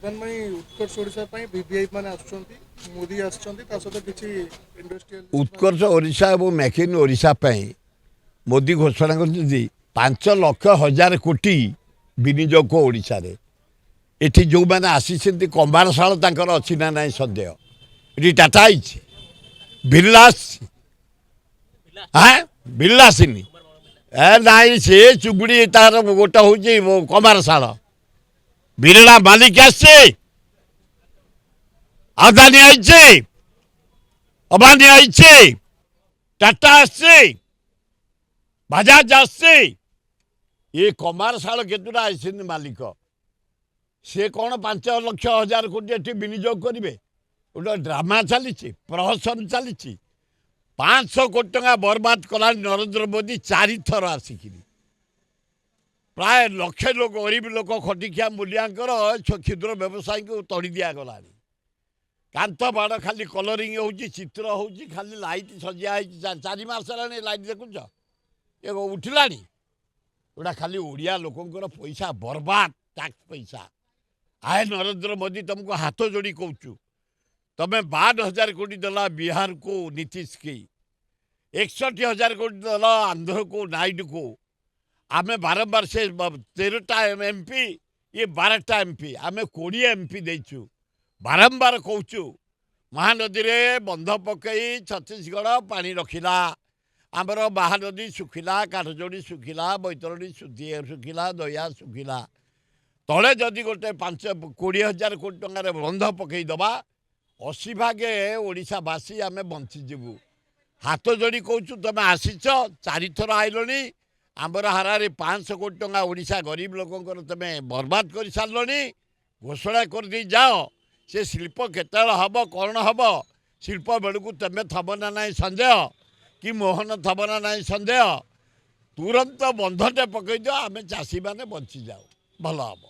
ବର୍ତ୍ତମାନ ପାଇଁ ଉତ୍କର୍ଷ ଓଡ଼ିଶା ପାଇଁ ଭିଭିଆଇ ମାନେ ଆସୁଛନ୍ତି, ମୋଦି ଆସୁଛନ୍ତି, ତା ସହିତ କିଛି ଇଣ୍ଡଷ୍ଟ୍ରିଆଲ ଉତ୍କର୍ଷ ଓଡ଼ିଶା ଏବଂ ମେକ୍ ଇନ୍ ଓଡ଼ିଶା ପାଇଁ ମୋଦି ଘୋଷଣା କରିଛନ୍ତି 5,00,000 କୋଟି ବିନିଯୋଗ ଓଡ଼ିଶାରେ। ଏଠି ଯେଉଁମାନେ ଆସିଛନ୍ତି କମ୍ବାରଶାଳ ତାଙ୍କର ଅଛି ନା ନାହିଁ ସନ୍ଦେହ। ଏଠି ଟାଟା ହେଇଛି, ବିର୍ଲା ଆସିଛି, ବିର୍ଲା ଆସିନି। ନାଇଁ ସେ ଚୁଗୁଡ଼ି ତାର ଗୋଟେ ହେଉଛି କମ୍ବାରଶାଳ। ବିର୍ଲା ମାଲିକ ଆସିছে, ଆଦାନୀ ଆଇছে, ଅମ୍ବାନୀ ଆଇছে, ଟାଟା আসছে, ବାଜାଜ আসছে। ଏ କମାରଶାଳ କେତେଟା ଆଇଛନ୍ତି ମାଲିକ। ସେ କ'ଣ 5,00,000 କୋଟି ଏଠି ବିନିଯୋଗ କରିବେ? ଗୋଟେ ଡ୍ରାମା ଚାଲିଛି, ପ୍ରହସନ ଚାଲିଛି। 500 କୋଟି ଟଙ୍କା ବର୍ବାଦ କଲାଣି ନରେନ୍ଦ୍ର ମୋଦି 4 ଥର ଆସିକିରି। ପ୍ରାୟ ଲକ୍ଷେ ଲୋକ, ଗରିବ ଲୋକ, ଖଟିଖିଆ ମୂଲିଆଙ୍କର କ୍ଷୁଦ୍ର ବ୍ୟବସାୟୀଙ୍କୁ ତଡ଼ି ଦିଆଗଲାଣି। କାନ୍ଥ ବାଡ଼ ଖାଲି କଲରିଂ ହେଉଛି, ଚିତ୍ର ହେଉଛି, ଖାଲି ଲାଇଟ୍ ସଜିଆ ହେଇଛି। 4 ମାସ ହେଲାଣି ଲାଇଟ୍ ଦେଖୁଛ, ଏ ଉଠିଲାଣି। ଏଗୁଡ଼ା ଖାଲି ଓଡ଼ିଆ ଲୋକଙ୍କର ପଇସା ବର୍ବାଦ, ଟ୍ୟାକ୍ସ ପଇସା। ଆଏ ନରେନ୍ଦ୍ର ମୋଦି ତୁମକୁ ହାତ ଯୋଡ଼ି କହୁଛୁ, ତୁମେ 52,000 କୋଟି ଦେଲ ବିହାରକୁ ନୀତିଶକି, 61,000 କୋଟି ଦେଲ ଆନ୍ଧ୍ରକୁ ନାଇଡୁକୁ। ଆମେ ବାରମ୍ବାର ସେ 13ଟା MP, ଇଏ 12ଟା MP, ଆମେ 20 MP ଦେଇଛୁ। ବାରମ୍ବାର କହୁଛୁ ମହାନଦୀରେ ବନ୍ଧ ପକାଇ ଛତିଶଗଡ଼ ପାଣି ରଖିଲା। ଆମର ମହାନଦୀ ଶୁଖିଲା, କାଠଯୋଡ଼ି ଶୁଖିଲା, ବୈତରଣୀ ଶୁଖିଲା, ଦୟା ଶୁଖିଲା। ତଳେ ଯଦି ଗୋଟେ 20,000 କୋଟି ଟଙ୍କାରେ ବନ୍ଧ ପକାଇଦେବା, 80 ଭାଗେ ଓଡ଼ିଶାବାସୀ ଆମେ ବଞ୍ଚିଯିବୁ। ହାତ ଯୋଡ଼ି କହୁଛୁ, ତୁମେ ଆସିଛ, 4 ଥର ଆଇଲଣି। ଆମର ହାରାରେ 500 କୋଟି ଟଙ୍କା ଓଡ଼ିଶା ଗରିବ ଲୋକଙ୍କର ତୁମେ ବର୍ବାଦ କରିସାରିଲଣି। ଘୋଷଣା କରିଦେଇ ଯାଅ। ସେ ଶିଳ୍ପ କେତେବେଳେ ହେବ, କ'ଣ ହେବ? ଶିଳ୍ପ ବେଳକୁ ତୁମେ ଥବ ନା ନାହିଁ ସନ୍ଦେହ, କି ମୋହନ ଥବ ନା ନାହିଁ ସନ୍ଦେହ। ତୁରନ୍ତ ବନ୍ଧଟେ ପକାଇଦିଅ, ଆମେ ଚାଷୀମାନେ ବଞ୍ଚିଯାଉ, ଭଲ ହେବ।